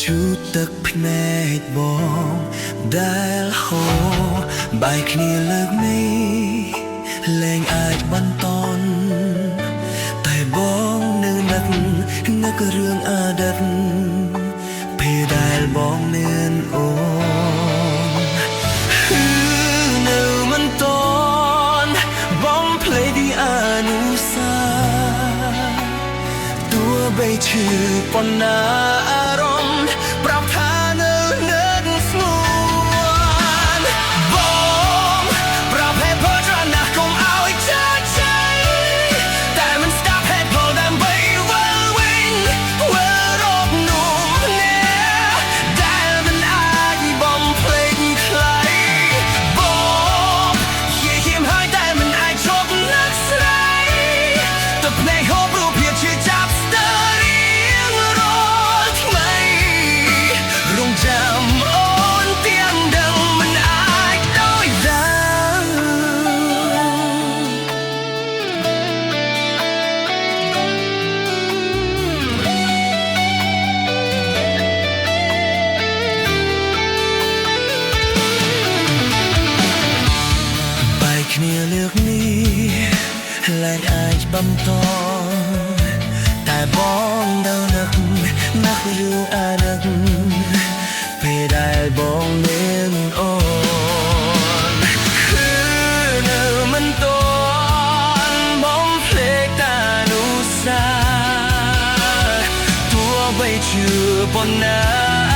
chútទឹកភ្នែកបងដែលហូរបែកគ្នាលើកនេះលែងអាចបន្តតែបងនៅនឹករឿងអតីតពេលដែលបងមានអូននៅមិនតន់បងភ្លេចទីអនុសាទោះបីឈឺប៉ុណ្ណាអារម្មណ៍ប្រាប់ថានៅនឹកស្ងួនបងប្រាប់ហេតុផលច្រើនណាស់កុំឲ្យចាใจតែមិនស្ដាប់ហេតុផលដើម្បីវិលវិញវិលរកនោះអ្នកដែលមិនអាចបំភ្លេចថ្លៃបងព្យាយាមហើយតែមិនអាចជប់នឹកស្រីទឹកភ្នែកហូបរូបភាពជាចាប់ស្ទើរចាំអូនទាំងដឹងមិនអាចដោយដើមបែកគ្នាលើកនេះលែងអាចបន្តតែបងនៅនឹកណាស់រឿងអតីតពេលដែលបងមានអូនគឺនៅមិនតន់បងភ្លេចតានុសាទោះបីជឿប៉ុណ្ណា